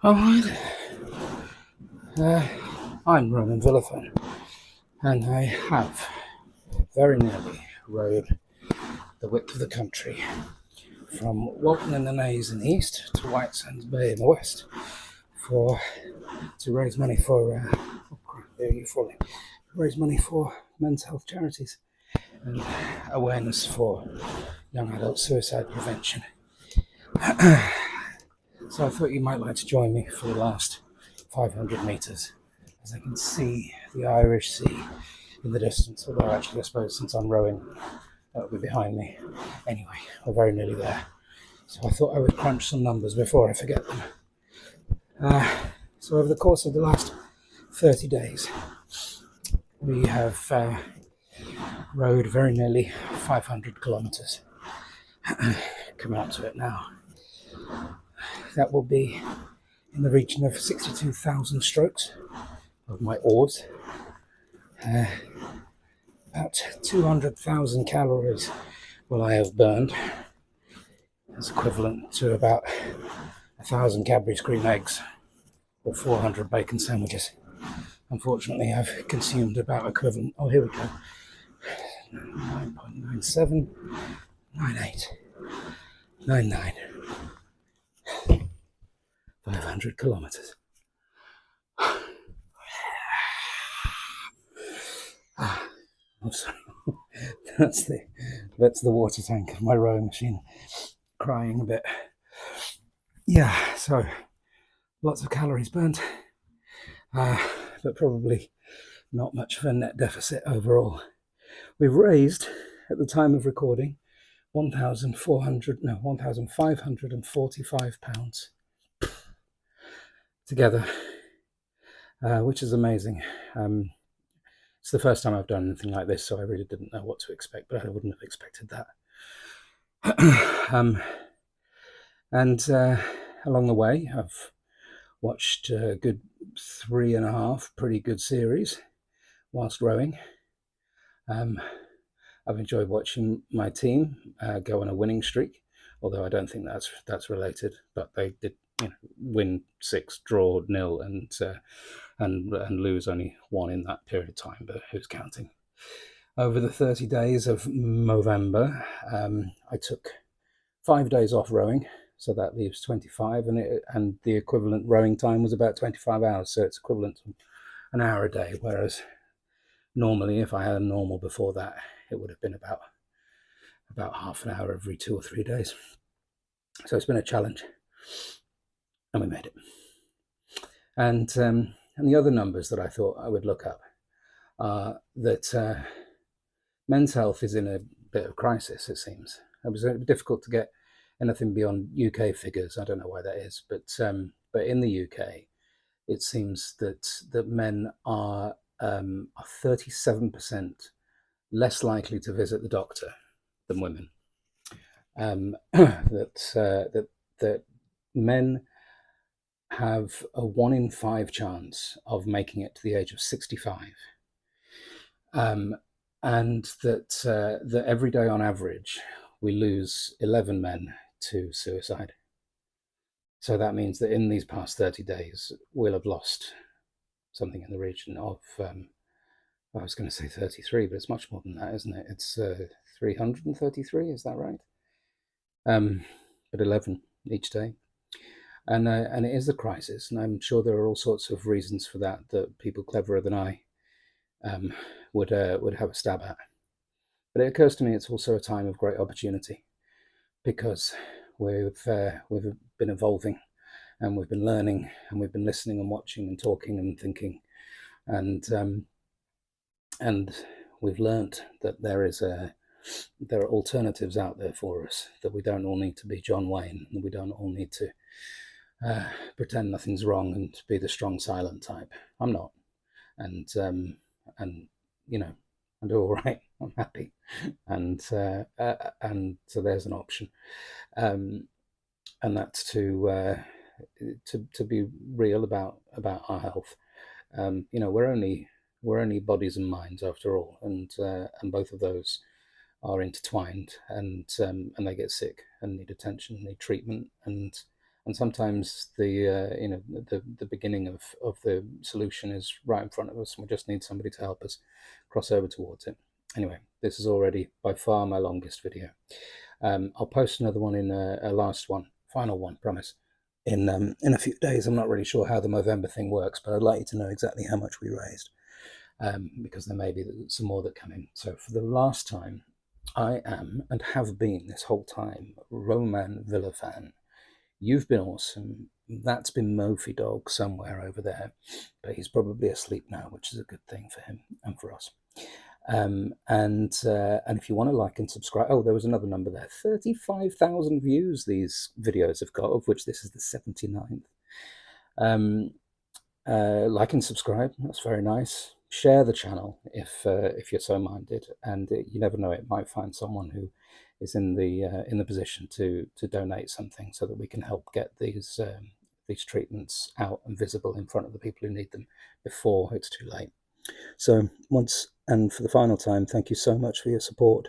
Alright, I'm Roman Villafan, and I have very nearly rode the width of the country from Walton in the Naze in the east to White Sands Bay in the west to raise money for raise money for men's health charities and awareness for young adult suicide prevention. So I thought you might like to join me for the last 500 metres, as I can see the Irish Sea in the distance, although actually I suppose since I'm rowing, that'll be behind me. Anyway, we're very nearly there. So I thought I would crunch some numbers before I forget them. So over the course of the last 30 days, we have rowed very nearly 500 kilometres. Coming up to it now. That will be in the region of 62,000 strokes of my oars. About 200,000 calories will I have burned. That's equivalent to about 1,000 Cadbury's cream eggs or 400 bacon sandwiches. Unfortunately, I've consumed about equivalent. Oh, here we go. 9.97, 98, 99, 500 kilometers. Oh, sorry. That's the water tank of my rowing machine crying a bit. Yeah, so lots of calories burnt, but probably not much of a net deficit overall. We've raised, at the time of recording, £1,545 together, which is amazing. It's the first time I've done anything like this, so I really didn't know what to expect, but I wouldn't have expected that. And along the way, I've watched a good 3.5 pretty good series whilst rowing. I've enjoyed watching my team go on a winning streak, although I don't think that's related. But they did win 6, draw 0, and lose only 1 in that period of time. But who's counting? Over the 30 days of November, I took 5 days off rowing, so that leaves 25, and the equivalent rowing time was about 25 hours, so it's equivalent to an hour a day, whereas normally, if I had a normal before that, it would have been about half an hour every 2 or 3 days. So it's been a challenge, and we made it. And the other numbers that I thought I would look up are that men's health is in a bit of crisis, it seems. It was difficult to get anything beyond UK figures. I don't know why that is, but in the UK, it seems that men are 37% less likely to visit the doctor than women. That men have a 1 in 5 chance of making it to the age of 65, and that every day on average we lose 11 men to suicide. So that means that in these past 30 days we'll have lost something in the region of I was going to say 33, but it's much more than that, isn't it? It's 333, is that right? But 11 each day. And it is a crisis, and I'm sure there are all sorts of reasons for that people cleverer than I would have a stab at. But it occurs to me it's also a time of great opportunity, because we've been evolving, and we've been learning, and we've been listening and watching and talking and thinking, and we've learnt that there are alternatives out there for us, that we don't all need to be John Wayne, and we don't all need to pretend nothing's wrong and be the strong silent type. I'm not, and I'm all right. I'm happy, and so there's an option, and that's to be real about our health. We're only bodies and minds after all, and both of those are intertwined, and they get sick and need attention, need treatment, and And sometimes the beginning of the solution is right in front of us, and we just need somebody to help us cross over towards it. Anyway, this is already by far my longest video. I'll post another one in a last one, final one, promise, in a few days. I'm not really sure how the Movember thing works, but I'd like you to know exactly how much we raised, because there may be some more that come in. So for the last time, I am, and have been this whole time, Roman Villa fan. You've been awesome. That's been Mophie Dog somewhere over there, but he's probably asleep now, which is a good thing for him and for us. And if you want to like and subscribe, oh, there was another number there, 35,000 views these videos have got, of which this is the 79th. Like and subscribe, that's very nice. Share the channel if you're so minded, and you never know, it might find someone who is in the position to donate something, so that we can help get these treatments out and visible in front of the people who need them before it's too late. So once and for the final time, thank you so much for your support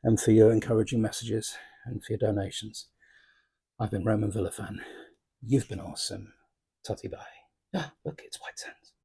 and for your encouraging messages and for your donations. I've been Roman Villafan. You've been awesome. Totty bye. Ah, look, it's white sand.